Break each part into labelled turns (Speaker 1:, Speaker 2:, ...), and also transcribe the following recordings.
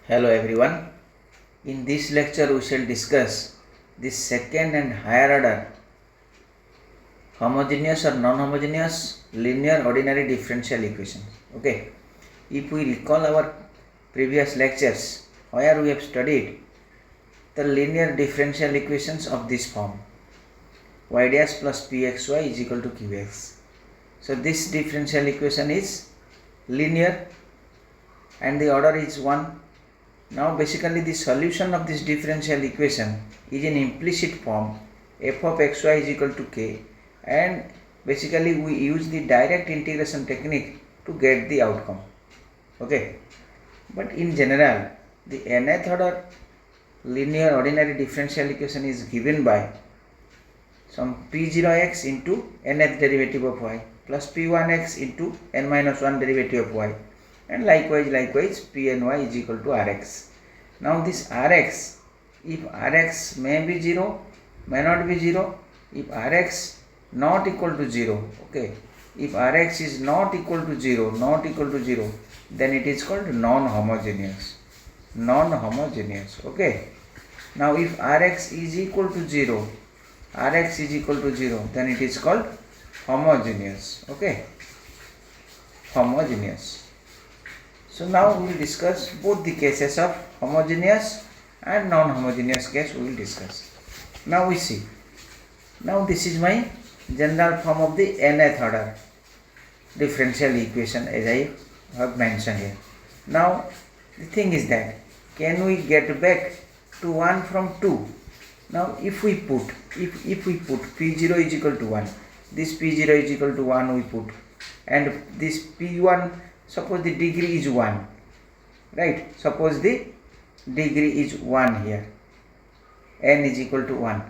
Speaker 1: Hello everyone. In this lecture we shall discuss the second and higher order homogeneous or non-homogeneous linear ordinary differential equations. Okay. If we recall our previous lectures where we have studied the linear differential equations of this form y dash plus pxy is equal to qx. So this differential equation is linear and the order is 1. Now basically the solution of this differential equation is in implicit form f of xy is equal to k, and basically we use the direct integration technique to get the outcome. Okay, but in general the nth order linear ordinary differential equation is given by some p0x into nth derivative of y plus p1x into n minus 1 derivative of y, and likewise p and y is equal to rx. Now this rx, if rx may be 0, may not be 0, if rx not equal to 0, okay, if rx is not equal to 0, then it is called non-homogeneous, okay. Now if rx is equal to 0, then it is called homogeneous, okay, homogeneous. So now we will discuss both the cases of homogeneous and non-homogeneous case we will discuss. Now we see. Now this is my general form of the nth order differential equation as I have mentioned here. Now the thing is that can we get back to 1 from 2? Now if we put p0 is equal to 1, this p0 is equal to 1 we put, and this p1, suppose the degree is 1, right? Suppose the degree is 1 here, n is equal to 1,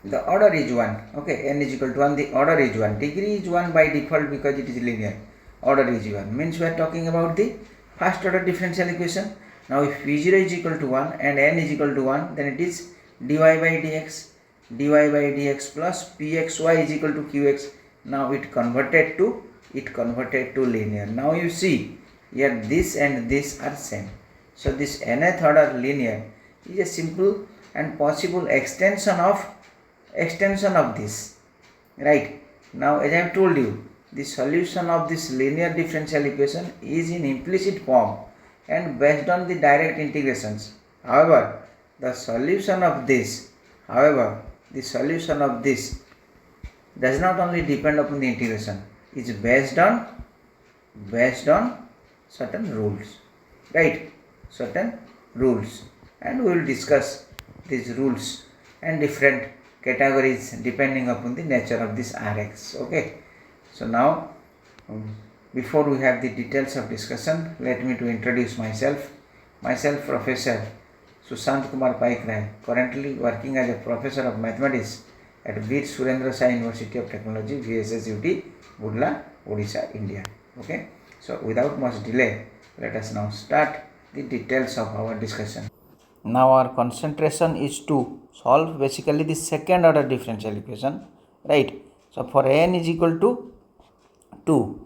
Speaker 1: the order is 1, okay, n is equal to 1, the order is 1, degree is 1 by default because it is linear, order is 1, means we are talking about the first order differential equation. Now if p0 is equal to 1 and n is equal to 1, then it is dy by dx plus pxy is equal to qx. Now it converted to linear. Now you see here this and this are same. So this nth order linear is a simple and possible extension of this, right? Now as I have told you, the solution of this linear differential equation is in implicit form and based on the direct integrations. However, the solution of this does not only depend upon the integration, it is based on certain rules, right? Certain rules, and we will discuss these rules and different categories depending upon the nature of this rx. Okay, so now before we have the details of discussion, let me to introduce myself, Professor Kumar Paikray, currently working as a professor of mathematics at Veer Surendra University of Technology, VSSUT, Burla, Odisha, India. Okay, so without much delay, let us now start the details of our discussion. Now our concentration is to solve basically the second order differential equation, right? So for n is equal to 2,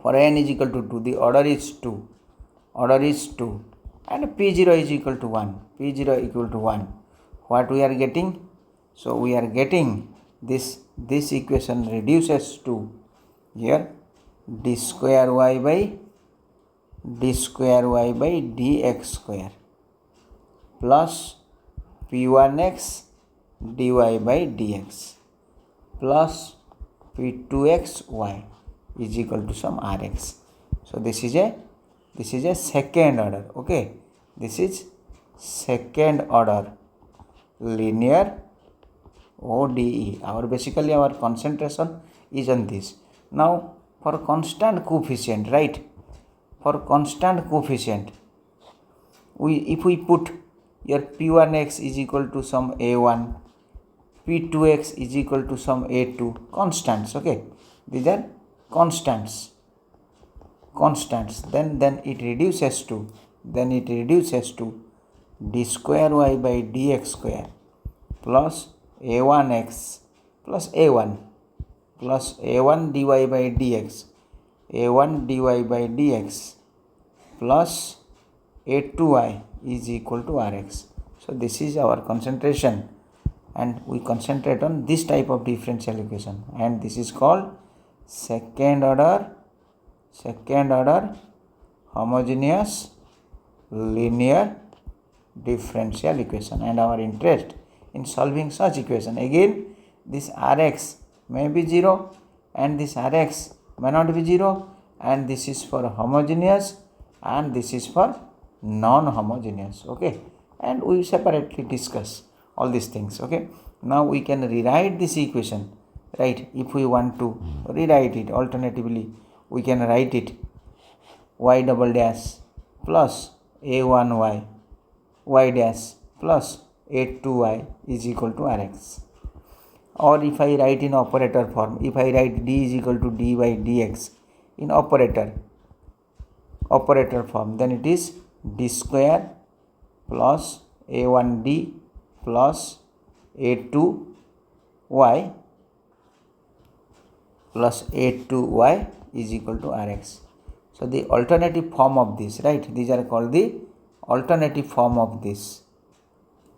Speaker 1: the order is 2, and p0 is equal to 1, what we are getting? So we are getting this equation reduces to here d square y by dx square plus p1x dy by dx plus p2xy is equal to some rx. So this is a second order, okay, this is second order linear ODE. Our concentration is on this. Now for constant coefficient, right, if we put your p1x is equal to some a1, p2x is equal to some a2, constants, okay, these are constants, then it reduces to d square y by dx square plus a1x plus a1 dy by dx plus A2y is equal to Rx. So this is our concentration, and we concentrate on this type of differential equation, and this is called second order homogeneous linear differential equation. And our interest in solving such equation, again this Rx may be 0 and this Rx may not be 0, and this is for homogeneous and this is for non-homogeneous. Okay, and we separately discuss all these things. Okay, now we can rewrite this equation, right? If we want to rewrite it alternatively, we can write it y double dash plus a1y y dash plus a2y is equal to Rx. Or if I write in operator form, if I write d is equal to dy dx in operator form, then it is d square plus a1d plus a2y plus a2y is equal to Rx. So the alternative form of this, right? These are called the alternative form of this.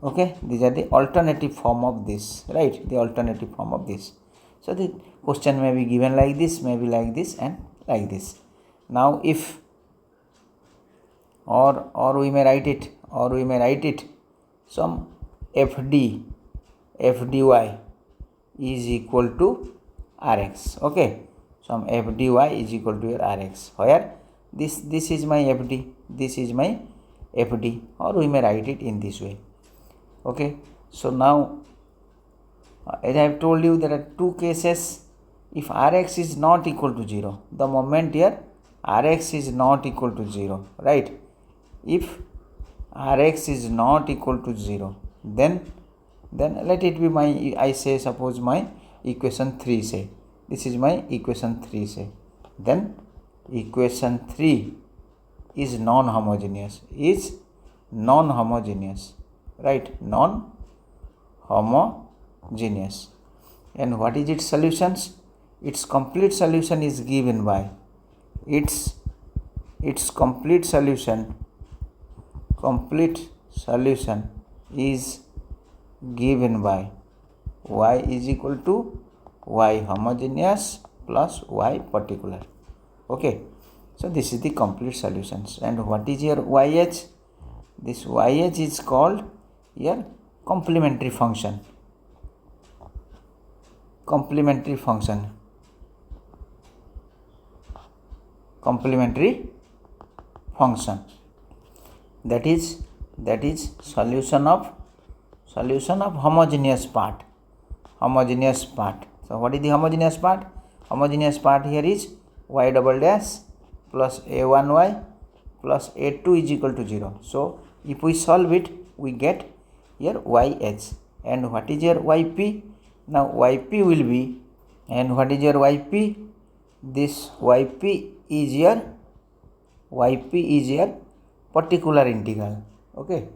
Speaker 1: Okay, these are the alternative form of this, right? The alternative form of this. So the question may be given like this, may be like this, and like this. Now if or we may write it some fdy is equal to Rx. Okay, some fdy is equal to your Rx, where this is my fd, this is my fd, or we may write it in this way. Okay, so now as I have told you, there are two cases. If Rx is not equal to 0, the moment here Rx is not equal to 0, right? If Rx is not equal to 0, then let it be my, I say suppose my equation 3, say this is my equation 3, say then equation 3 is non-homogeneous, right? Non-homogeneous. And what is its solutions? Its complete solution is given by its complete solution is given by y is equal to y homogeneous plus y particular. Okay, so this is the complete solutions. And what is your YH? This YH is called your complementary function. That is solution of homogeneous part. So what is the homogeneous part? Homogeneous part here is y double dash plus a1y plus a2 is equal to 0. So if we solve it, we get here YH. And what is your YP? Now YP will be, and what is your YP? This YP is your particular integral. Okay,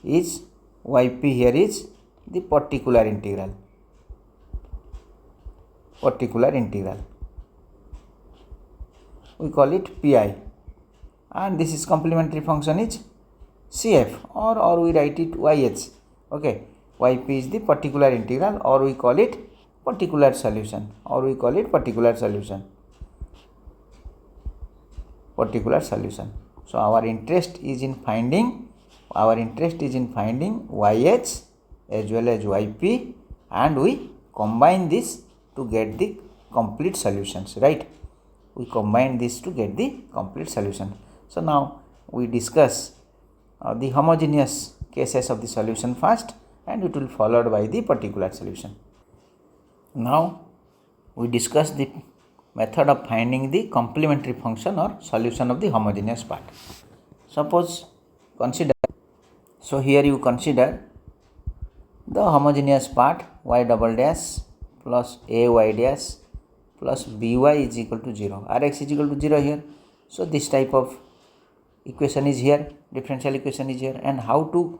Speaker 1: is YP here is the particular integral. We call it PI. And this is complementary function is CF, or we write it YH. Okay, YP is the particular integral, or we call it particular solution, So our interest is in finding YH as well as YP, and we combine this to get the complete solutions, right? We combine this to get the complete solution. So now we discuss the homogeneous cases of the solution first, and it will followed by the particular solution. Now we discuss the method of finding the complementary function or solution of the homogeneous part. Suppose consider, so here you consider the homogeneous part y double dash plus ay dash plus by is equal to 0, Rx is equal to 0 here. So this type of equation is here, differential equation is here, and how to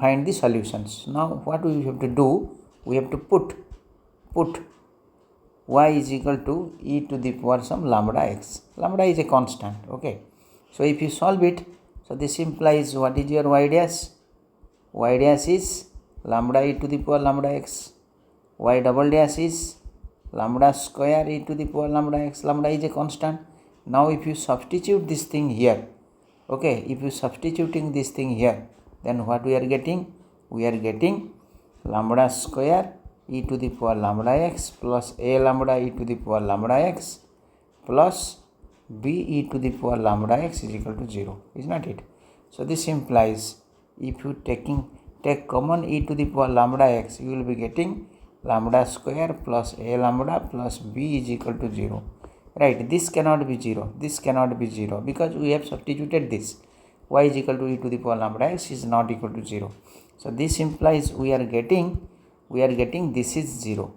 Speaker 1: find the solutions. Now what we have to do, we have to put y is equal to e to the power some lambda x. Lambda is a constant. Okay, so if you solve it, So this implies what is your y dash? Y dash is lambda e to the power lambda x. Y double dash is lambda square e to the power lambda x. Lambda is a constant. Now if you substitute this thing here, okay, if you substituting this thing here, then what we are getting? We are getting lambda square e to the power lambda x plus a lambda e to the power lambda x plus b e to the power lambda x is equal to 0. Is not it? So this implies if you take common e to the power lambda x, you will be getting lambda square plus a lambda plus b is equal to 0. Right, this cannot be 0, this cannot be 0 because we have substituted this. Y is equal to e to the power lambda x is not equal to 0. So this implies we are getting this is 0.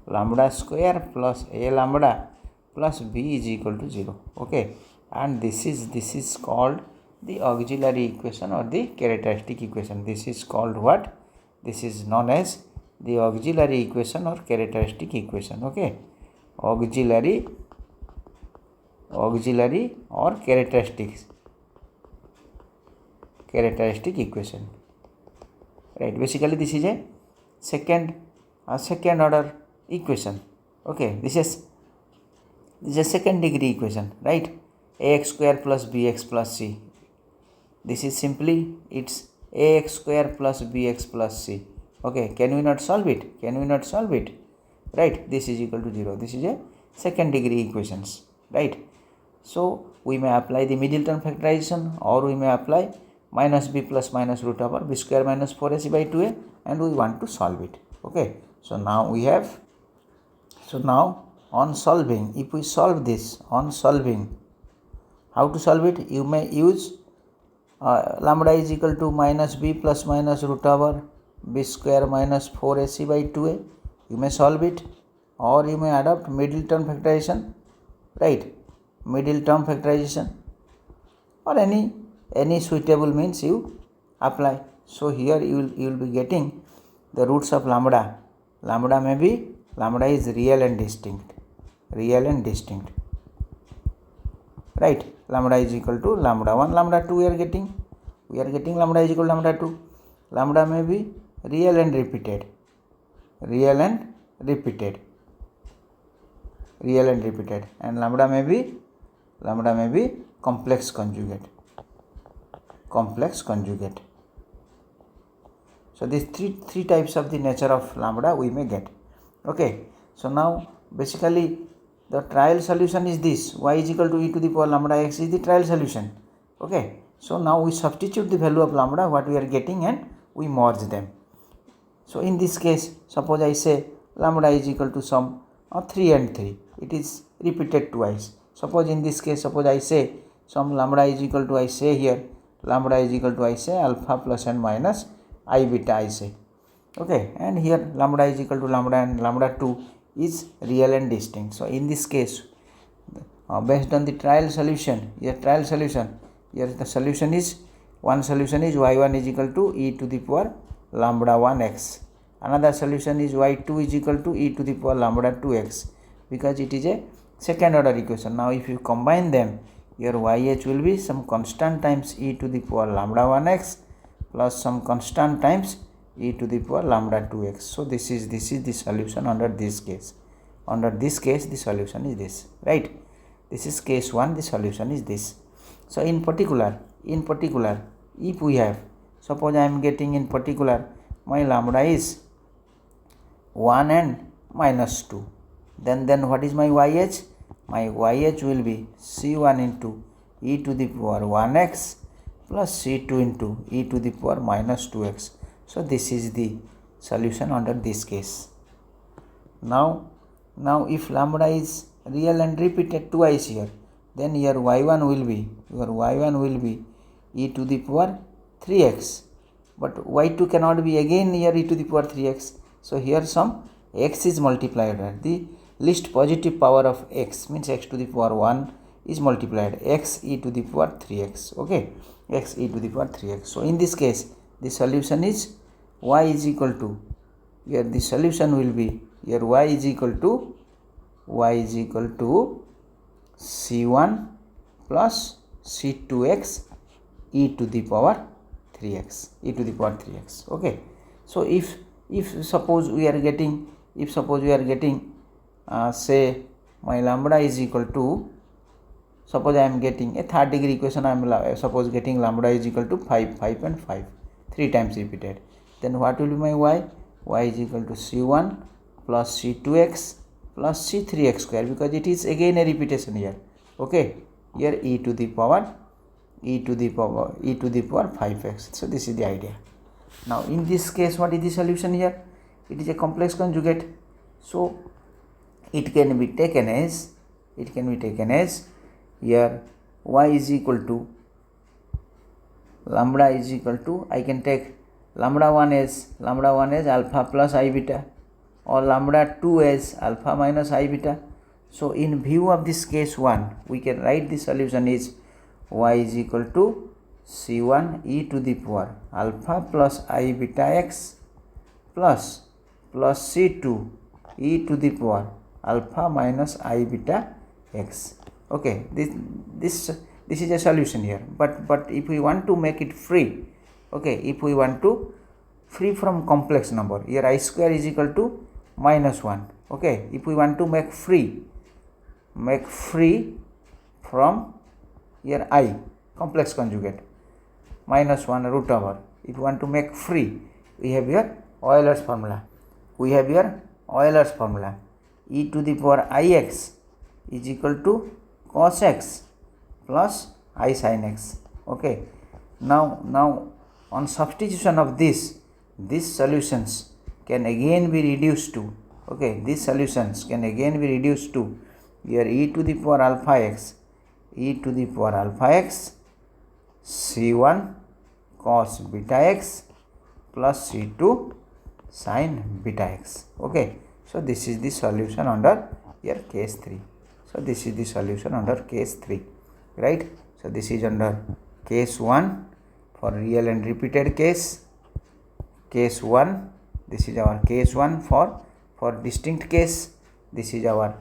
Speaker 1: Lambda square plus a lambda plus b is equal to 0. Okay, and this is called the auxiliary equation or the characteristic equation. This is called what? This is known as the auxiliary equation or characteristic equation. Okay, auxiliary or characteristic equation. Right, basically this is a second order equation. Okay, this is a second degree equation, right? Ax square plus bx plus c. This is simply it's ax square plus bx plus c. Okay, can we not solve it? Right, this is equal to 0. This is a second degree equations, right? So we may apply the middle term factorization, or we may apply minus b plus minus root over b square minus 4ac by 2a, and we want to solve it. Okay, so now we have, on solving, if we solve this, on solving, how to solve it? You may use lambda is equal to minus b plus minus root over b square minus 4ac by 2a. You may solve it, or you may adopt middle term factorization, right? Middle term factorization, or any suitable means you apply. So here you will be getting the roots of lambda. Lambda is real and distinct, right? Lambda is equal to lambda 1, lambda 2 we are getting lambda is equal to lambda 2. Lambda may be real and repeated, and lambda may be complex conjugate. So these three types of the nature of lambda we may get. Okay, so now basically the trial solution is this: y is equal to e to the power lambda x is the trial solution. Okay, so now we substitute the value of lambda what we are getting and we merge them. So in this case, suppose I say lambda is equal to some 3 and 3. It is repeated twice. Suppose in this case, suppose I say some lambda is equal to, I say here lambda is equal to, I say alpha plus and minus I beta, I say. Okay, and here lambda is equal to lambda, and lambda 2 is real and distinct. So in this case, based on the trial solution, here the solution is, one solution is y1 is equal to e to the power lambda 1x. Another solution is y2 is equal to e to the power lambda 2x, because it is a second order equation. Now if you combine them, your yh will be some constant times e to the power lambda 1x plus some constant times e to the power lambda 2x. So this is the solution under this case. Under this case, the solution is this, right? This is case 1, the solution is this. So in particular, if we have, suppose I am getting in particular my lambda is 1 and minus 2, then what is my yh? My yh will be c1 into e to the power 1x plus c2 into e to the power minus 2x. So this is the solution under this case. Now if lambda is real and repeated twice here, then your y1 will be e to the power 3x, but y2 cannot be again here e to the power 3x. So here some x is multiplied at the least positive power of x, means x to the power 1 is multiplied, x e to the power 3x. Okay, x e to the power 3x. So in this case, the solution is y is equal to, here the solution will be, here y is equal to c1 plus c2x e to the power 3x, e to the power 3x. Okay, so if suppose we are getting, say my lambda is equal to, suppose I am getting a third degree equation, I am suppose getting lambda is equal to 5 and 5, 3 times repeated, then what will be my y is equal to c1 plus c2x plus c3x square, because it is again a repetition here. Okay, here e to the power 5x. So this is the idea. Now in this case, what is the solution here? It is a complex conjugate, so it can be taken as here y is equal to, lambda is equal to, I can take lambda 1 as alpha plus I beta, or lambda 2 as alpha minus I beta. So in view of this case 1, we can write the solution is y is equal to c1 e to the power alpha plus I beta x plus c2 e to the power alpha minus I beta x. Okay, this is a solution here, but if we want to make it free, okay, if we want to free from complex number, here I square is equal to minus 1. Okay, if we want to make free from here I complex conjugate minus 1 root over, if you want to make free, we have here Euler's formula, e to the power ix is equal to cos x plus I sin x. Okay, now on substitution of these solutions can again be reduced to, okay, these solutions can again be reduced to here e to the power alpha x c1 cos beta x plus c2 sin beta x. Okay, so this is the solution under here case 3. So this is the solution under case 3, right? So this is under case 1 for real and repeated case 1. This is our case 1 for distinct case. This is our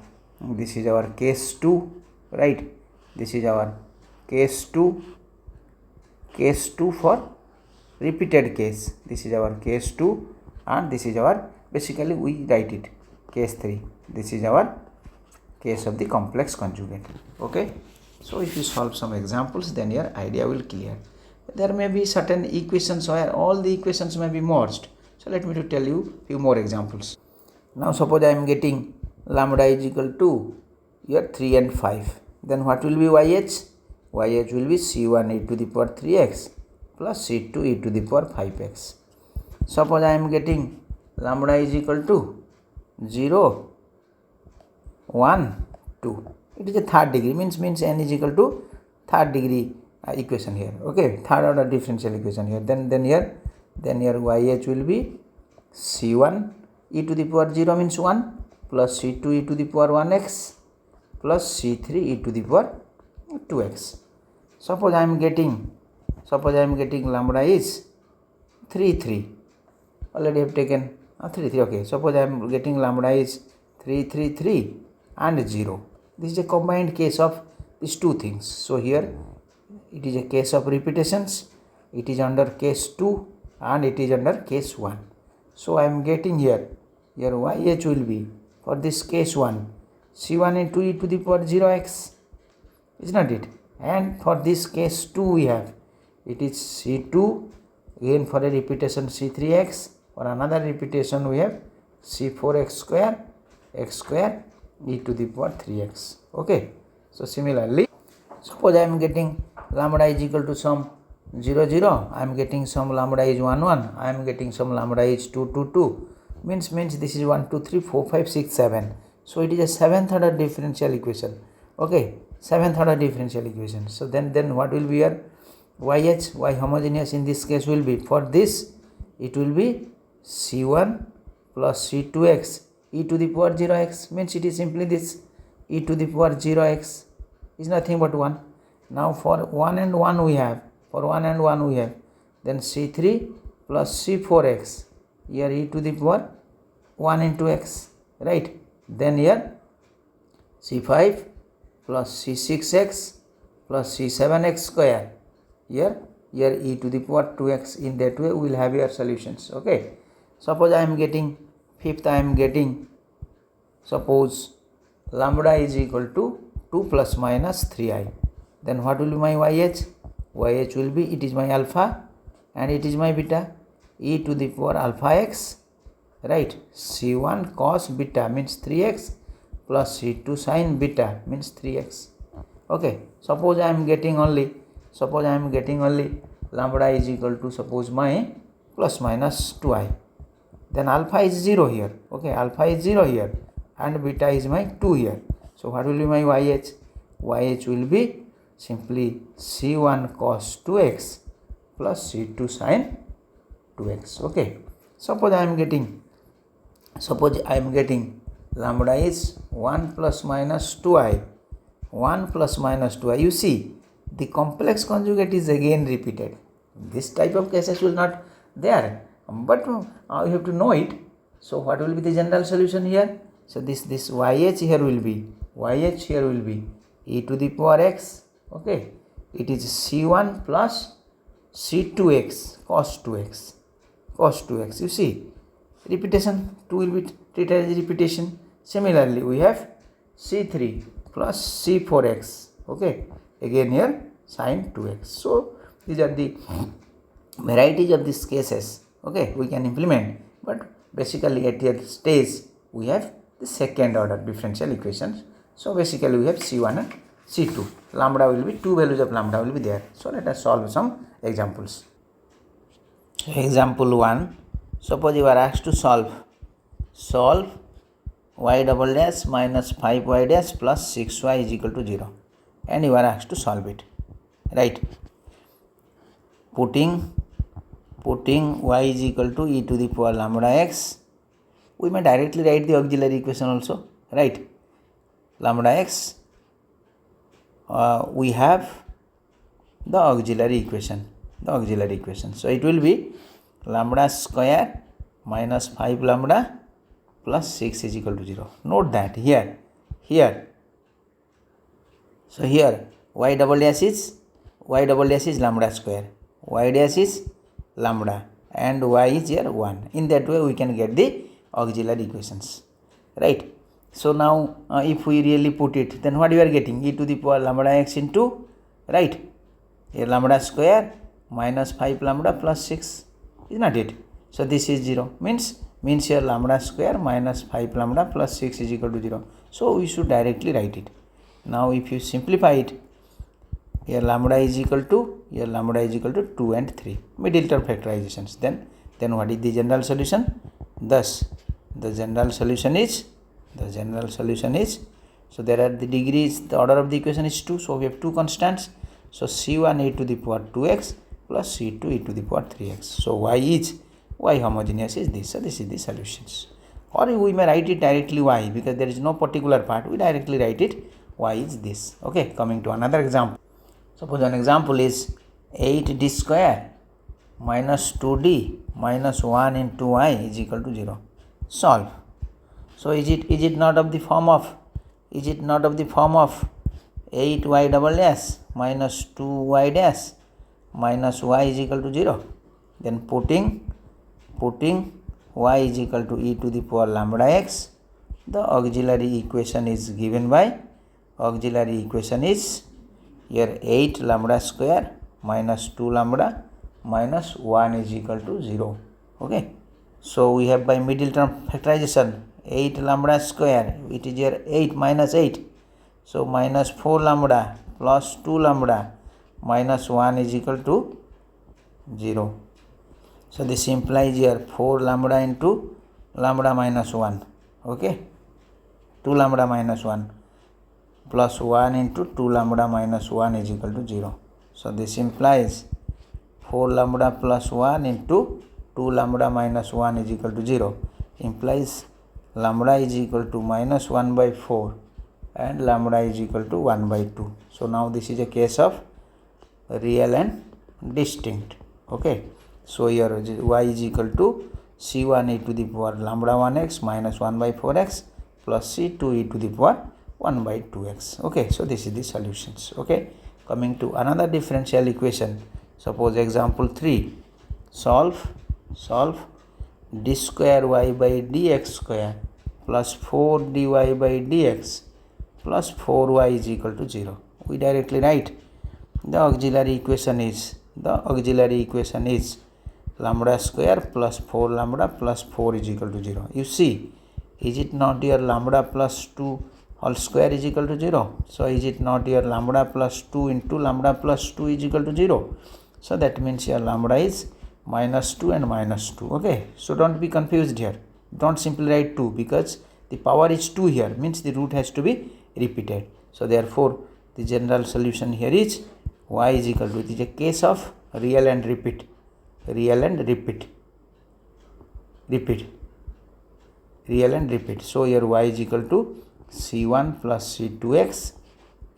Speaker 1: case 2, right? This is our case 2 for repeated case. This is our case 2, and this is our, basically we write it case 3. This is our case of the complex conjugate. Okay, so if you solve some examples, then your idea will clear. There may be certain equations where all the equations may be merged. So let me to tell you few more examples. Now suppose I am getting lambda is equal to here 3 and 5. Then what will be YH? YH will be C1 e to the power 3x plus C2 e to the power 5x. Suppose I am getting lambda is equal to 0, 1, 2. It is a third degree, means n is equal to third degree equation here. Okay, third order differential equation here. Then here YH will be C1 e to the power 0 means 1 plus C2 e to the power 1x plus C3 e to the power 2x. Suppose I am getting lambda is 3. Already have taken 3. Okay, suppose I am getting lambda is 3 and 0. This is a combined case of these two things. So here it is a case of repetitions. It is under case 2 and it is under case 1. So I am getting here YH will be for this case 1 C1 into e to the power 0x, is not it? And for this case 2 we have, it is C2, again for a repetition C3x, for another repetition we have C4x square e to the power 3x. Okay, so similarly, suppose I am getting lambda is equal to some 0, I am getting some lambda is 1, I am getting some lambda is 2, means this is 1, 2, 3, 4, 5, 6, 7. So it is a 7th order differential equation. Okay, 7th order differential equation. So then what will be here? Y homogeneous in this case will be, for this it will be C1 plus C2x e to the power 0x, means it is simply this e to the power 0x is nothing but 1. Now for 1 and 1 we have, then C3 plus C4x, here e to the power 1 into x, right? Then here C5 plus C6x plus C7x square, here here e to the power 2x. In that way we will have your solutions. Okay, suppose I am getting fifth, I am getting, suppose lambda is equal to 2 plus minus 3i. Then what will be my yh? Yh will be, it is my alpha and it is my beta, e to the power alpha x, right? C1 cos beta means 3x plus C2 sin beta means 3x. Okay, suppose I am getting only lambda is equal to, suppose my plus minus 2i. Then alpha is 0 here. Okay, alpha is 0 here and beta is my 2 here. So what will be my yh? Yh will be simply C1 cos 2x plus C2 sin 2x. Okay, suppose I am getting lambda is 1 plus minus 2i. 1 plus minus 2i. You see, the complex conjugate is again repeated. This type of cases will not there, but you have to know it. So what will be the general solution here? So this yh here will be e to the power x. Okay, it is C1 plus C2x cos 2x. You see, repetition, 2 will be treated as repetition. Similarly, we have C3 plus C4x. Okay, again here sin 2x. So these are the varieties of these cases. Okay, we can implement, but basically at your stage we have the second order differential equations. So basically we have C1 and C2. Lambda will be, two values of lambda will be there. So let us solve some examples. Example 1. Suppose you are asked to solve y double dash minus 5y dash plus 6y is equal to 0, and you are asked to solve it, right? Putting y is equal to e to the power lambda x. We may directly write the auxiliary equation also, right? Lambda x, we have the auxiliary equation. So it will be lambda square minus 5 lambda plus 6 is equal to 0. Note that here. So here y double dash is lambda square, y dash is lambda, and y is here 1. In that way we can get the auxiliary equations, right? So now if we really put it, then what you are getting? E to the power lambda x into, right, here lambda square minus 5 lambda plus 6, is not it? So this is 0, means here lambda square minus 5 lambda plus 6 is equal to 0. So we should directly write it. Now if you simplify it, here lambda is equal to 2 and 3, middle term factorizations. Then what is the general solution? Thus the general solution is, so there are the degrees, the order of the equation is 2, so we have two constants. So C1 e to the power 2x plus C2 e to the power 3x. So y homogeneous is this. So this is the solutions. Or we may write it directly y, because there is no particular part, we directly write it y is this. Okay, coming to another example. Suppose an example is 8d square minus 2d minus 1 into y is equal to 0. Solve. So is it not of the form of 8y double dash minus 2y dash minus y is equal to 0? Then putting y is equal to e to the power lambda x, the auxiliary equation is given by, here 8 lambda square minus 2 lambda minus 1 is equal to 0. Okay, so we have by middle term factorization 8 lambda square, it is here 8 minus 8, so minus 4 lambda plus 2 lambda minus 1 is equal to 0. So this implies here 4 lambda into lambda minus 1, okay, 2 lambda minus 1 plus 1 into 2 lambda minus 1 is equal to 0. So this implies 4 lambda plus 1 into 2 lambda minus 1 is equal to 0, implies lambda is equal to minus 1 by 4 and lambda is equal to 1 by 2. So now this is a case of real and distinct. Okay, so here y is equal to c1 e to the power lambda 1x minus 1 by 4x plus c2 e to the power 1 by 2x. Okay, so this is the solutions. Okay, coming to another differential equation, Suppose example 3, solve d square y by dx square plus 4 dy by dx plus 4y is equal to 0. We directly write the auxiliary equation is lambda square plus 4 lambda plus 4 is equal to 0. You see, is it not your lambda plus 2 whole square is equal to 0? So is it not your lambda plus 2 into lambda plus 2 is equal to 0? So that means your lambda is minus 2 and minus 2. Okay, so don't be confused here. Don't simply write 2 because the power is 2 here, means the root has to be repeated. So therefore the general solution here is y is equal to, it is a case of real and repeat. So here y is equal to c1 plus c2x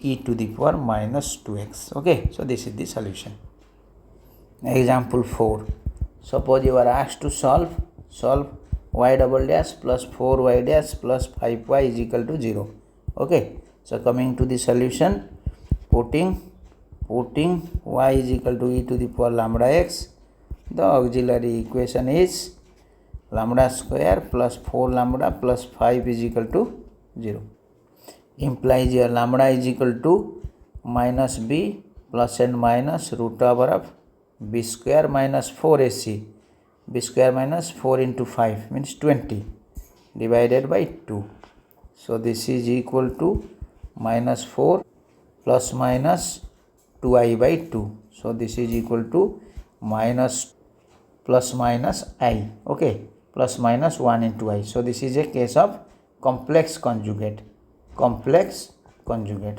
Speaker 1: e to the power minus 2x. Okay, so this is the solution. Example 4. Suppose you are asked to solve y double dash plus 4y dash plus 5y is equal to 0. Okay, so coming to the solution, putting y is equal to e to the power lambda x, the auxiliary equation is lambda square plus 4 lambda plus 5 is equal to 0. Implies your lambda is equal to minus b plus and minus root over of b square minus 4ac. b square minus 4 into 5 means 20 divided by 2. So this is equal to minus 4 plus minus 2i by 2. So this is equal to minus plus minus I. Okay, plus minus 1 into I. So this is a case of complex conjugate.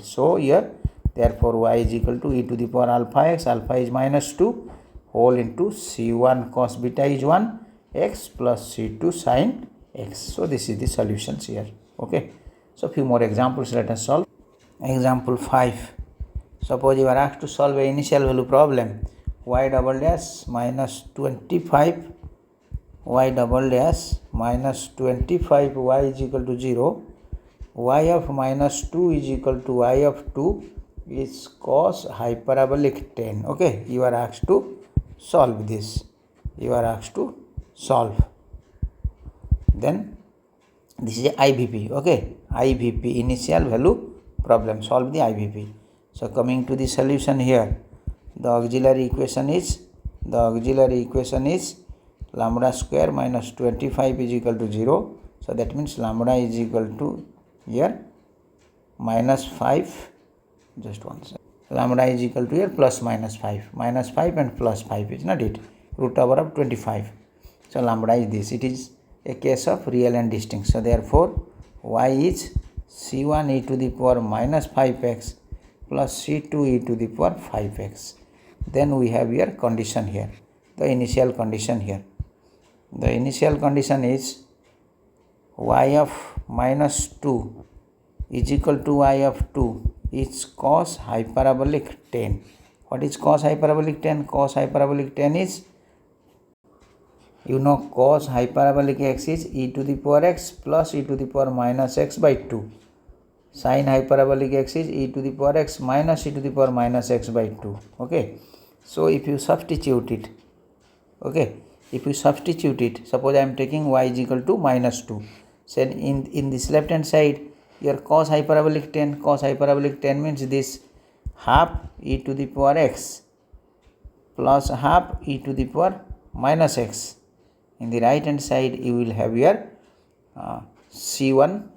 Speaker 1: So here therefore y is equal to e to the power alpha x, alpha is minus 2 whole into c1 cos beta is 1 x plus c2 sin x. So this is the solutions here. Okay, so few more examples let us solve. Example 5. Suppose you are asked to solve a initial value problem, y double dash minus 25 y double dash minus 25 y is equal to 0, y of minus 2 is equal to y of 2 is cos hyperbolic 10. Okay, you are asked to solve this. Then this is a IVP. Okay, IVP, initial value problem. Solve the IVP. So coming to the solution here, the auxiliary equation is lambda square minus 25 is equal to 0. So that means lambda is equal to here minus 5. Just one second. Lambda is equal to here plus minus 5. Minus 5 and plus 5 is not it. Root over of 25. So lambda is this. It is a case of real and distinct. So therefore y is c1 e to the power minus 5x plus c2 e to the power 5x. Then we have here condition here. The initial condition here. The initial condition is y of minus 2 is equal to y of 2 is cos hyperbolic 10. What is cos hyperbolic 10? Cos hyperbolic 10 is, you know, cos hyperbolic x is e to the power x plus e to the power minus x by 2. Sin hyperbolic x is e to the power x minus e to the power minus x by 2. Okay, so if you substitute it, suppose I am taking y is equal to minus 2. So in this left hand side, your cos hyperbolic 10 means this half e to the power x plus half e to the power minus x. In the right hand side you will have your c1.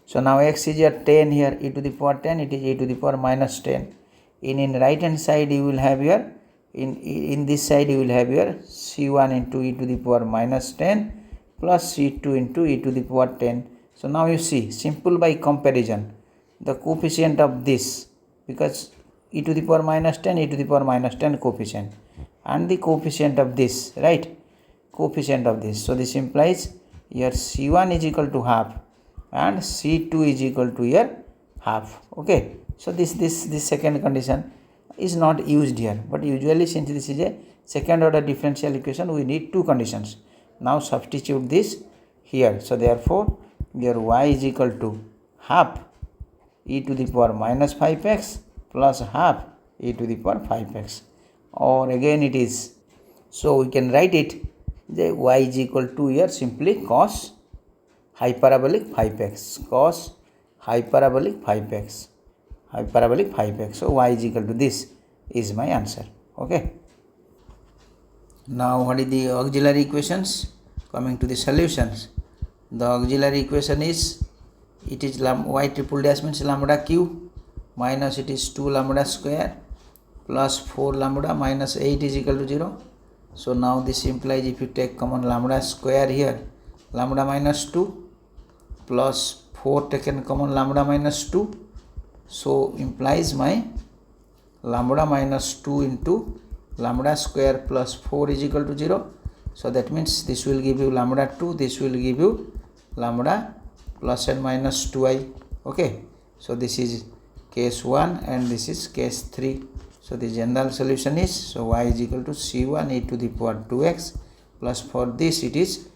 Speaker 1: So now x is your 10 here, e to the power 10, it is e to the power minus 10. In right hand side you will have your, in this side you will have your c1 into e to the power minus 10 plus c2 into e to the power 10. So now you see, simple by comparison, the coefficient of this, because e to the power minus 10 coefficient, and the coefficient of this, right, coefficient of this. So this implies your c1 is equal to half and c2 is equal to your half. Okay, so this second condition is not used here, but usually since this is a second order differential equation, we need two conditions. Now substitute this here. So therefore your y is equal to half e to the power minus 5x plus half e to the power 5x. or again it is. So we can write it the y is equal to here simply cos hyperbolic 5x, cos hyperbolic 5x, hyperbolic 5x. So y is equal to this is my answer. Okay. Now what is the auxiliary equations? Coming to the solutions. The auxiliary equation is, it is y triple dash means lambda q minus it is 2 lambda square plus 4 lambda minus 8 is equal to 0. So now this implies if you take common lambda square here, lambda minus 2 plus 4 taken common lambda minus 2. So implies my lambda minus 2 into lambda square plus 4 is equal to 0. So that means this will give you lambda 2, this will give you lambda plus and minus 2i. Okay. So this is case 1 and this is case 3. So the general solution is, so y is equal to c1 e to the power 2x plus for this it is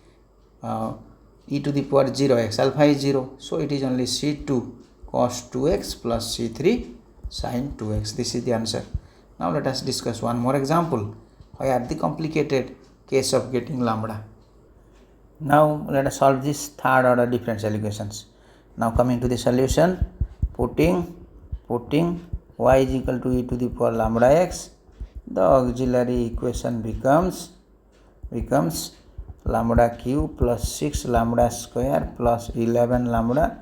Speaker 1: e to the power 0x, alpha is 0. So it is only c2 cos 2x plus c3 sin 2x. This is the answer. Now let us discuss one more example where the complicated case of getting lambda. Now let us solve this third order differential equations. Now coming to the solution, putting y is equal to e to the power lambda x, the auxiliary equation becomes lambda q plus 6 lambda square plus 11 lambda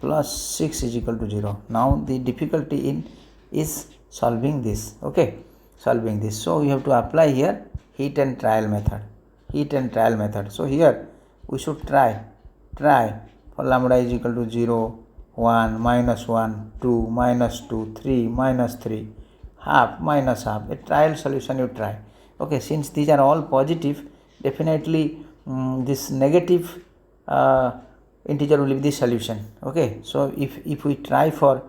Speaker 1: plus 6 is equal to 0. Now the difficulty is solving this. Okay, solving this. So we have to apply here heat and trial method. So here we should try for lambda is equal to 0, 1, minus 1, 2, minus 2, 3, minus 3, half, minus half. A trial solution you try. Okay, since these are all positive, definitely this negative integer will be the solution. Okay, so if we try for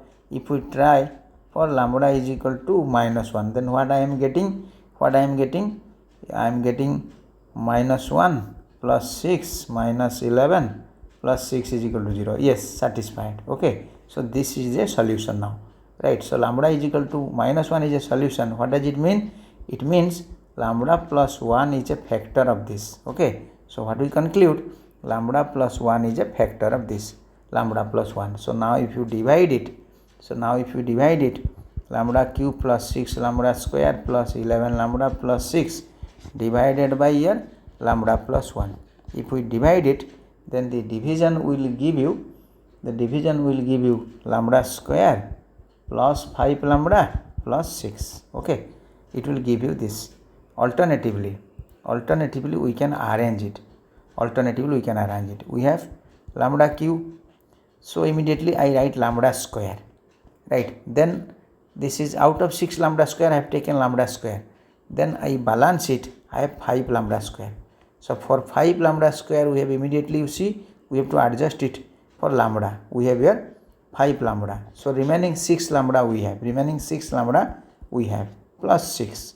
Speaker 1: lambda is equal to minus 1, then what I am getting? I am getting minus 1 plus 6 minus 11 plus 6 is equal to 0. Yes, satisfied. Okay, so this is a solution now, right? So lambda is equal to minus 1 is a solution. What does it mean? It means lambda plus 1 is a factor of this. Okay, so what we conclude? Lambda plus 1 is a factor of this, lambda plus 1. So now if you divide it, lambda cube plus 6 lambda square plus 11 lambda plus 6 divided by here lambda plus 1. If we divide it, then the division will give you lambda square plus 5 lambda plus 6. Okay, it will give you this. Alternatively we can arrange it. We have lambda cube, so immediately I write lambda square, right? Then this is out of 6 lambda square I have taken lambda square, then I balance it, I have 5 lambda square. So for 5 lambda square we have immediately, you see, we have to adjust it for lambda. We have here 5 lambda. So remaining 6 lambda we have plus 6,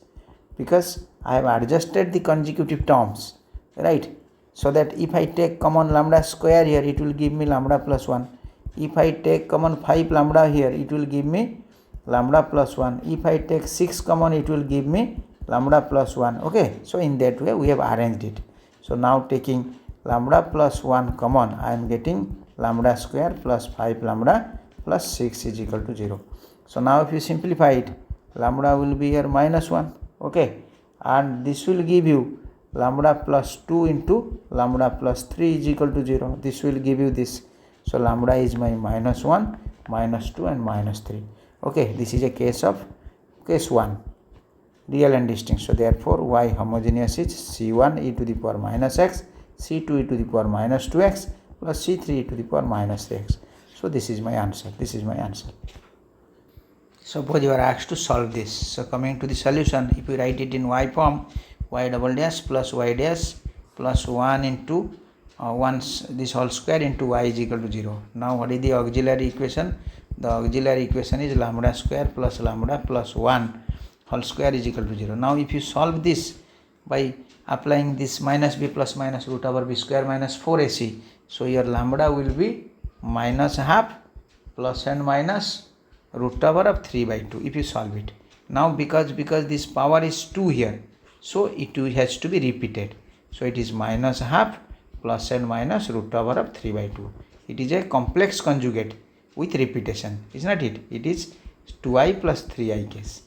Speaker 1: because I have adjusted the consecutive terms, right? So that if I take common lambda square here, it will give me lambda plus 1. If I take common 5 lambda here, it will give me lambda plus 1. If I take 6 common, it will give me lambda plus 1. Okay, so in that way we have arranged it. So now taking lambda plus 1 common, I am getting lambda square plus 5 lambda plus 6 is equal to 0. So now if you simplify it, lambda will be here minus 1. Okay, and this will give you lambda plus 2 into lambda plus 3 is equal to 0. This will give you this. So lambda is my minus 1, minus 2 and minus 3. Okay, this is a case 1, real and distinct. So therefore y homogeneous is c1 e to the power minus x, c2 e to the power minus 2x plus c3 e to the power minus 3x. So this is my answer. Suppose you are asked to solve this. So coming to the solution, if we write it in y form, y double dash plus y dash plus 1 into this whole square into y is equal to 0. Now what is the auxiliary equation? The auxiliary equation is lambda square plus lambda plus 1 whole square is equal to 0. Now if you solve this by applying this minus b plus minus root over b square minus 4ac, so your lambda will be minus half plus and minus root over of 3 by 2 if you solve it. Now because this power is 2 here, so it has to be repeated. So it is minus half plus and minus root over of 3 by 2. It is a complex conjugate with repetition, is not it? It is 2i plus 3i case.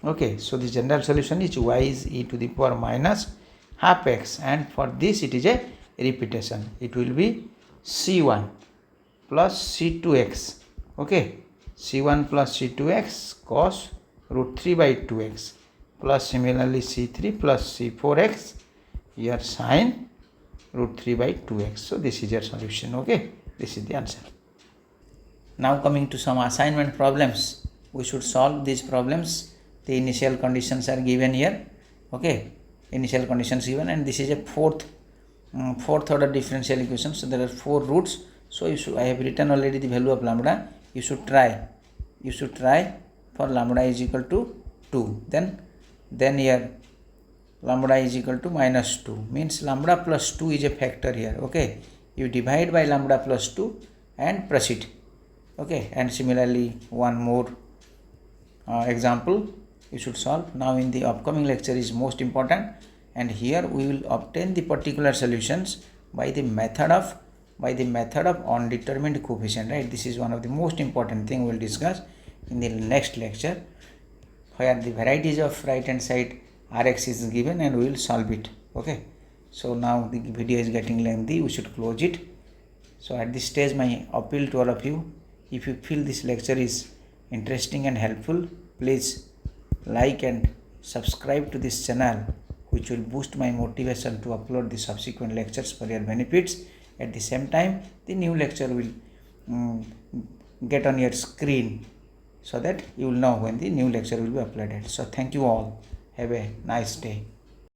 Speaker 1: Okay, so the general solution is y is e to the power minus half x, and for this it is a repetition. It will be c1 plus c2x. Okay, c1 plus c2x cos root 3 by 2x plus similarly c3 plus c4x here sin root 3 by 2x. So this is your solution. Okay, this is the answer. Now coming to some assignment problems, we should solve these problems. The initial conditions are given here. Okay, initial conditions given, and this is a fourth order differential equation. So there are 4 roots. So I have written already the value of lambda. You should try for lambda is equal to 2. Then here lambda is equal to minus 2, means lambda plus 2 is a factor here. Okay, you divide by lambda plus 2 and proceed. Okay, and similarly one more example you should solve. Now in the upcoming lecture is most important, and here we will obtain the particular solutions by the method of undetermined coefficient, right? This is one of the most important thing we will discuss in the next lecture, where the varieties of right hand side Rx is given and we will solve it. Okay, so now the video is getting lengthy, we should close it. So at this stage my appeal to all of you, if you feel this lecture is interesting and helpful, please like and subscribe to this channel, which will boost my motivation to upload the subsequent lectures for your benefits. At the same time, the new lecture will get on your screen, so that you will know when the new lecture will be uploaded. So thank you all. Have a nice day.